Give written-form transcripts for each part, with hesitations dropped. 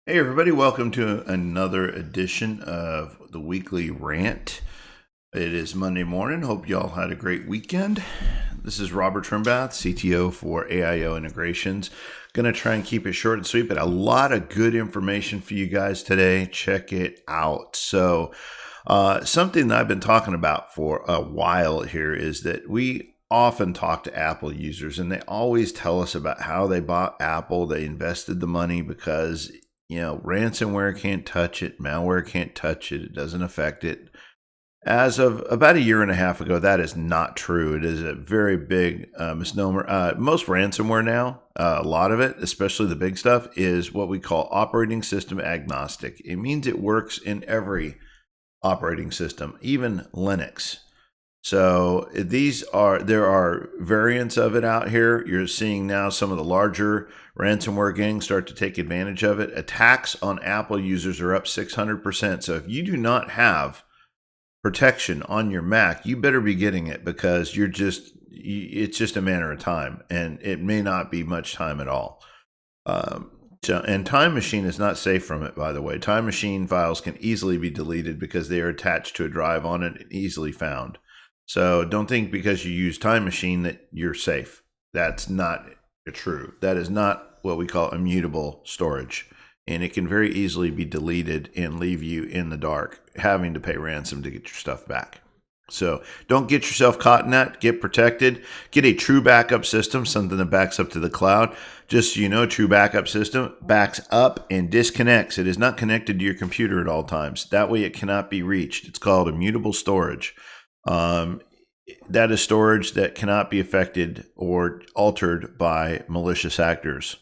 Hey, everybody, welcome to another edition of the Weekly Rant. It is Monday morning. Hope y'all had a great weekend. This is Robert Trimbath, CTO for AIO Integrations. Going to try and keep it short and sweet, but a lot of good information for you guys today. Check it out. Something that I've been talking about for a while here is that we often talk to Apple users, and they always tell us about how they bought Apple. They invested the money because ransomware can't touch it, malware can't touch it, it doesn't affect it. As of about a year and a half ago, that is not true. It is a very big misnomer. Most ransomware now, a lot of it, especially the big stuff, is what we call operating system agnostic. It means it works in every operating system, even Linux. So there are variants of it out here. You're seeing now some of the larger ransomware gangs start to take advantage of it. Attacks on Apple users are up 600%. So if you do not have protection on your Mac, you better be getting it because it's just a matter of time, and it may not be much time at all. And Time Machine is not safe from it, by the way. Time Machine files can easily be deleted because they are attached to a drive on it and easily found. So don't think because you use Time Machine that you're safe. That's not true. That is not what we call immutable storage. And it can very easily be deleted and leave you in the dark, having to pay ransom to get your stuff back. So don't get yourself caught in that. Get protected. Get a true backup system, something that backs up to the cloud. Just so you know, true backup system backs up and disconnects. It is not connected to your computer at all times. That way it cannot be reached. It's called immutable storage. That is storage that cannot be affected or altered by malicious actors.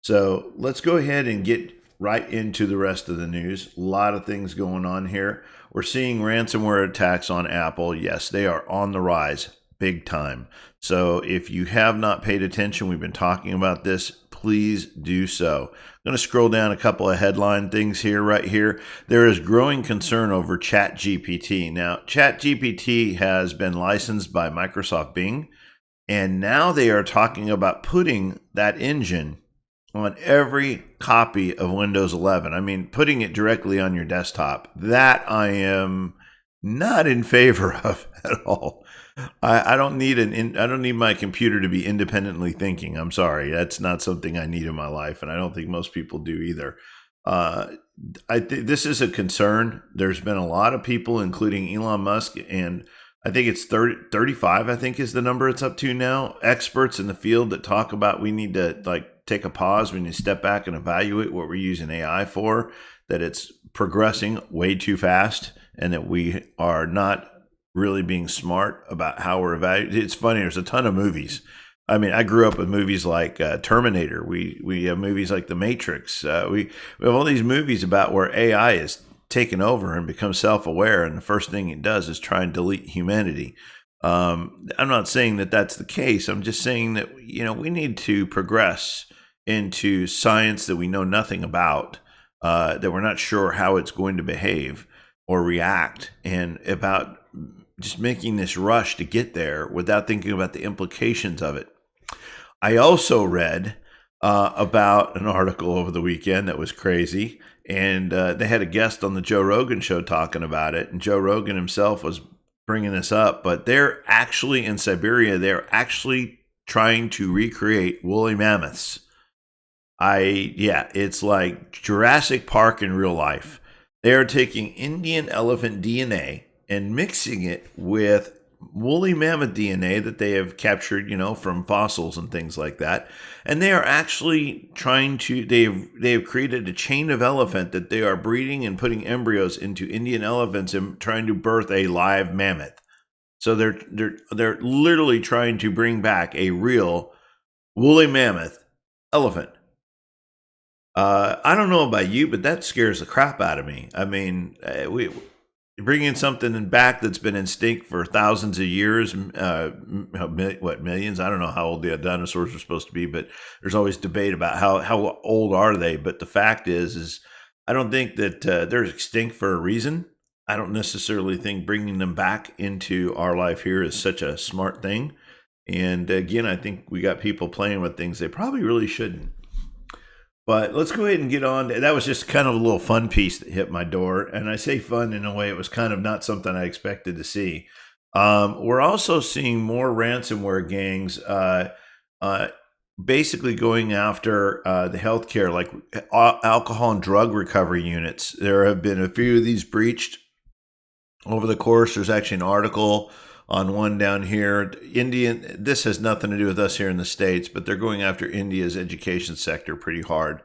So let's go ahead and get right into the rest of the news. A lot of things going on here. We're seeing ransomware attacks on Apple. Yes, they are on the rise big time. So if you have not paid attention, we've been talking about this, please do so. I'm going to scroll down a couple of headline things here, right here. There is growing concern over ChatGPT. Now, ChatGPT has been licensed by Microsoft Bing, and now they are talking about putting that engine on every copy of Windows 11. I mean, putting it directly on your desktop. That I am not in favor of at all. I don't need I don't need my computer to be independently thinking. I'm sorry, that's not something I need in my life, and I don't think most people do either. I think this is a concern. There's been a lot of people, including Elon Musk, and I think it's 35, I think is the number it's up to now. Experts in the field that talk about we need to take a pause. We need to step back and evaluate what we're using AI for, that it's progressing way too fast, and that we are not really being smart about how we're evaluating. It's funny, there's a ton of movies. I mean, I grew up with movies like Terminator. We have movies like The Matrix. We have all these movies about where AI is taken over and becomes self-aware, and the first thing it does is try and delete humanity. I'm not saying that that's the case. I'm just saying that we need to progress into science that we know nothing about, that we're not sure how it's going to behave or react, and about just making this rush to get there without thinking about the implications of it. I also read about an article over the weekend that was crazy, and they had a guest on the Joe Rogan show talking about it, and Joe Rogan himself was bringing this up, but they're actually in Siberia. They're actually trying to recreate woolly mammoths. It's like Jurassic Park in real life. They are taking Indian elephant DNA and mixing it with woolly mammoth DNA that they have captured, from fossils and things like that. And they are actually they have created a chain of elephant that they are breeding and putting embryos into Indian elephants and trying to birth a live mammoth. So they're literally trying to bring back a real woolly mammoth elephant. I don't know about you, but that scares the crap out of me. I mean, we bringing something back that's been extinct for thousands of years, millions? I don't know how old the dinosaurs are supposed to be, but there's always debate about how old are they. But the fact is I don't think that they're extinct for a reason. I don't necessarily think bringing them back into our life here is such a smart thing. And again, I think we got people playing with things they probably really shouldn't. But let's go ahead and get on. That was just kind of a little fun piece that hit my door. And I say fun in a way it was kind of not something I expected to see. We're also seeing more ransomware gangs uh, basically going after the healthcare, like alcohol and drug recovery units. There have been a few of these breached over the course. There's actually an article on one down here. Indian. This has nothing to do with us here in the States, but they're going after India's education sector pretty hard.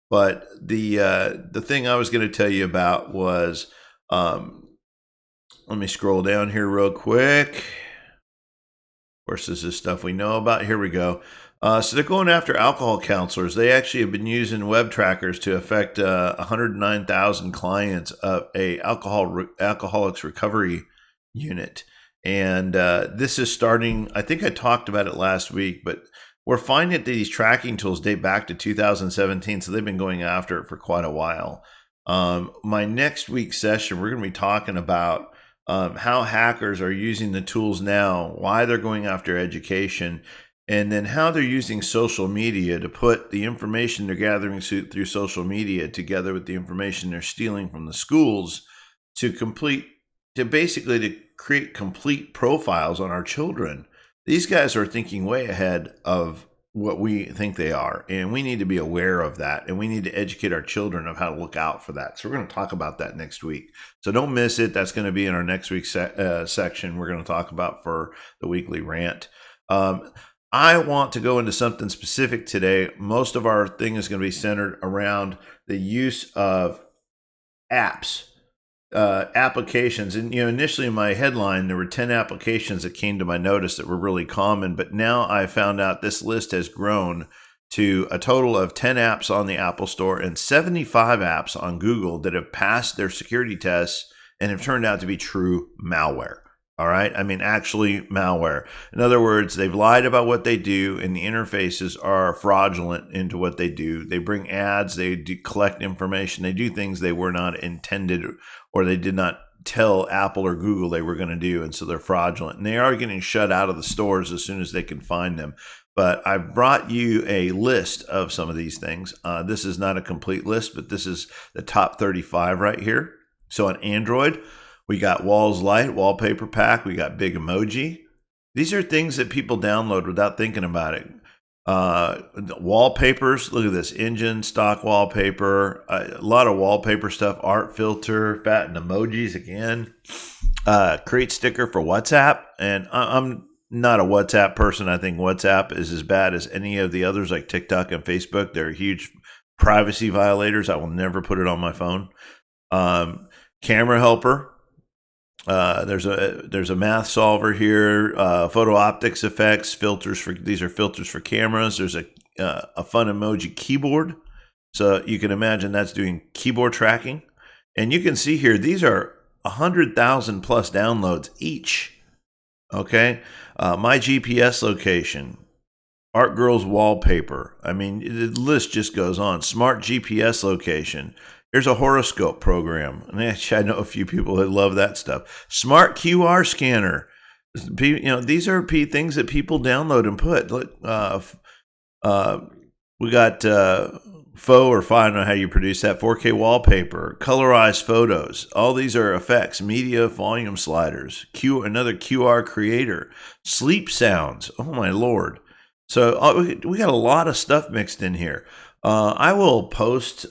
But the thing I was going to tell you about was, let me scroll down here real quick. Of course, this is stuff we know about. Here we go. So they're going after alcohol counselors. They actually have been using web trackers to affect 109,000 clients of a alcoholics recovery unit. And this is starting, I think I talked about it last week, but we're finding that these tracking tools date back to 2017. So they've been going after it for quite a while. My next week's session, we're going to be talking about how hackers are using the tools now, why they're going after education, and then how they're using social media to put the information they're gathering through social media together with the information they're stealing from the schools to basically to create complete profiles on our children. These guys are thinking way ahead of what we think they are, and we need to be aware of that, and we need to educate our children of how to look out for that. So we're going to talk about that next week. So don't miss it. That's going to be in our next week's section. We're going to talk about for the weekly rant. I want to go into something specific today. Most of our thing is going to be centered around the use of apps. Applications. And initially in my headline there were 10 applications that came to my notice that were really common, but now I found out this list has grown to a total of 10 apps on the Apple Store and 75 apps on Google that have passed their security tests and have turned out to be true malware. All right. I mean, actually malware. In other words, they've lied about what they do, and the interfaces are fraudulent into what they do. They bring ads, they collect information, they do things they were not intended or they did not tell Apple or Google they were going to do. And so they're fraudulent, and they are getting shut out of the stores as soon as they can find them. But I've brought you a list of some of these things. This is not a complete list, but this is the top 35 right here. So on Android, we got Walls Light, Wallpaper Pack. We got Big Emoji. These are things that people download without thinking about it. Wallpapers. Look at this. Engine, stock wallpaper. A lot of wallpaper stuff. Art filter. Fat and emojis again. Create sticker for WhatsApp. And I'm not a WhatsApp person. I think WhatsApp is as bad as any of the others like TikTok and Facebook. They're huge privacy violators. I will never put it on my phone. Camera helper. There's a math solver here, photo optics effects, filters for, these are filters for cameras. There's a fun emoji keyboard. So you can imagine that's doing keyboard tracking. And you can see here, these are 100,000 plus downloads each. Okay. My GPS location, Art Girl's wallpaper. I mean, the list just goes on. Smart GPS location. Here's a horoscope program. And actually, I know a few people that love that stuff. Smart QR scanner. These are things that people download and put. Look, we got faux or fine, I don't know how you produce that. 4K wallpaper, colorized photos. All these are effects. Media volume sliders. Another QR creator. Sleep sounds. Oh my Lord. So we got a lot of stuff mixed in here. I will post.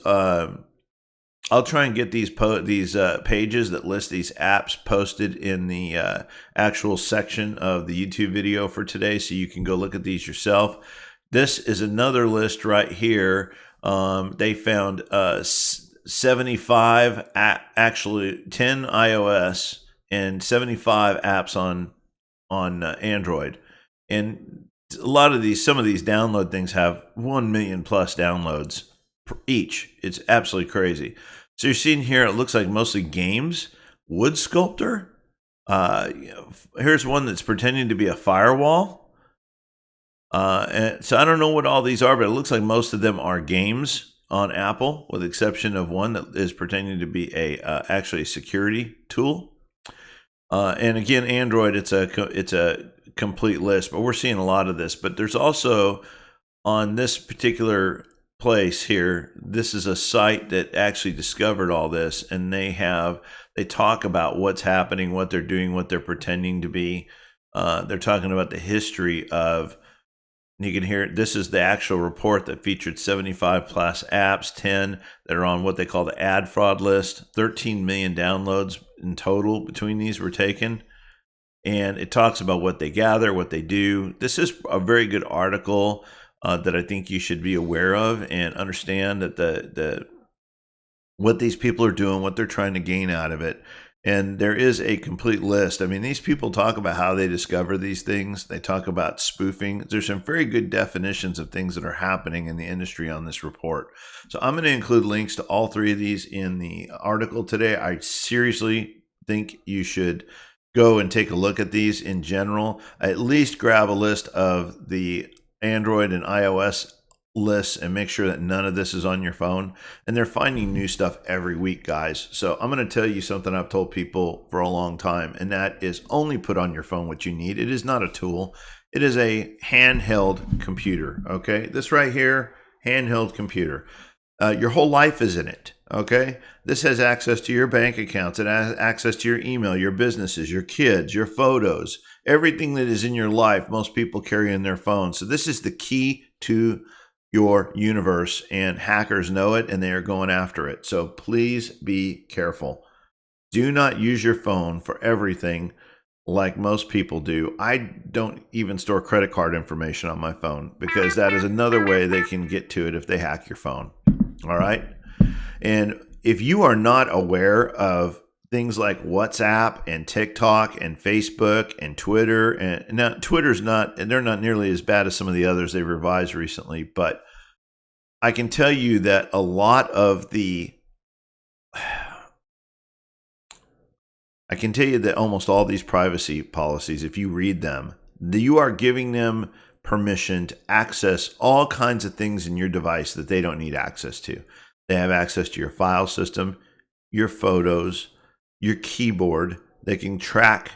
I'll try and get these pages that list these apps posted in the actual section of the YouTube video for today, so you can go look at these yourself. This is another list right here. They found 75, actually 10 iOS and 75 apps on Android, and some of these download things have 1 million plus downloads each. It's absolutely crazy. So you're seeing here, it looks like mostly games. Wood sculptor. Here's one that's pretending to be a firewall. And so I don't know what all these are, but it looks like most of them are games on Apple, with the exception of one that is pretending to be actually a security tool. And again, Android, it's a complete list, but we're seeing a lot of this. But there's also on this particular place here. This is a site that actually discovered all this, and they talk about what's happening, what they're doing, what they're pretending to be. They're talking about the history of. You can hear this is the actual report that featured 75 plus apps, 10 that are on what they call the ad fraud list. 13 million downloads in total between these were taken. And it talks about what they gather, what they do. This is a very good article that I think you should be aware of and understand that the what these people are doing, what they're trying to gain out of it. And there is a complete list. I mean, these people talk about how they discover these things. They talk about spoofing. There's some very good definitions of things that are happening in the industry on this report. So I'm going to include links to all three of these in the article today. I seriously think you should go and take a look at these in general. At least grab a list of the Android and iOS lists and make sure that none of this is on your phone. And they're finding new stuff every week, guys. So I'm going to tell you something I've told people for a long time, and that is only put on your phone what you need. It is not a tool. It is a handheld computer. Okay. This right here, handheld computer. Your whole life is in it. Okay. This has access to your bank accounts. It has access to your email, your businesses, your kids, your photos, everything that is in your life. Most people carry in their phone. So this is the key to your universe, and hackers know it and they are going after it. So please be careful. Do not use your phone for everything like most people do. I don't even store credit card information on my phone because that is another way they can get to it if they hack your phone. All right. And if you are not aware of things like WhatsApp and TikTok and Facebook and Twitter, and now Twitter's not, and they're not nearly as bad as some of the others they've revised recently, but I can tell you that a lot of I can tell you that almost all these privacy policies, if you read them, you are giving them permission to access all kinds of things in your device that they don't need access to. They have access to your file system, your photos, your keyboard. They can track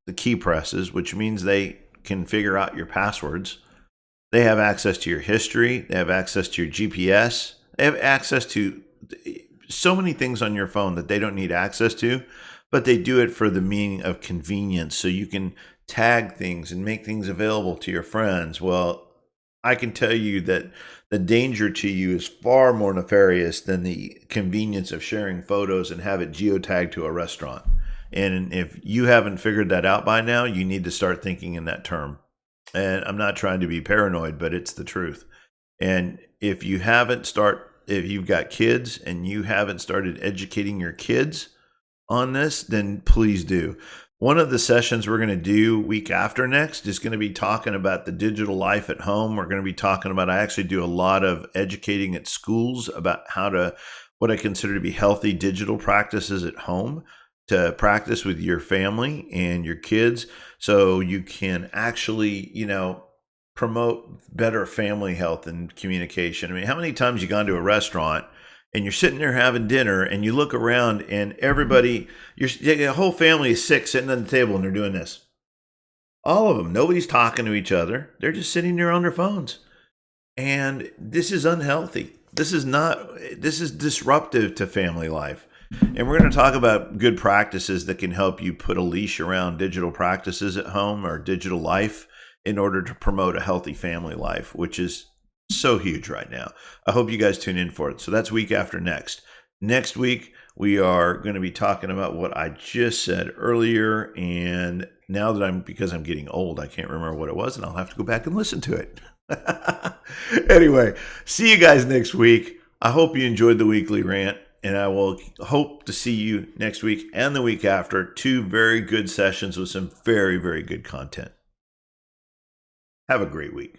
the key presses, which means they can figure out your passwords. They have access to your history. They have access to your GPS. They have access to so many things on your phone that they don't need access to, but they do it for the meaning of convenience. So you can tag things and make things available to your friends. Well, I can tell you that the danger to you is far more nefarious than the convenience of sharing photos and have it geotagged to a restaurant. And if you haven't figured that out by now, you need to start thinking in that term. And I'm not trying to be paranoid, but it's the truth. And if you've got kids and you haven't started educating your kids on this, then please do. One of the sessions we're going to do week after next is going to be talking about the digital life at home. We're going to be talking about, I actually do a lot of educating at schools about what I consider to be healthy digital practices at home to practice with your family and your kids so you can actually, promote better family health and communication. I mean, how many times you gone to a restaurant and you're sitting there having dinner and you look around and the whole family is sitting at the table and they're doing this. All of them, nobody's talking to each other. They're just sitting there on their phones. And this is unhealthy. This is disruptive to family life. And we're going to talk about good practices that can help you put a leash around digital practices at home or digital life in order to promote a healthy family life, which is so huge right now. I hope you guys tune in for it. So that's week after next. Next week, we are going to be talking about what I just said earlier. And now that because I'm getting old, I can't remember what it was, and I'll have to go back and listen to it. Anyway, see you guys next week. I hope you enjoyed the weekly rant, and I will hope to see you next week and the week after. 2 very good sessions with some very, very good content. Have a great week.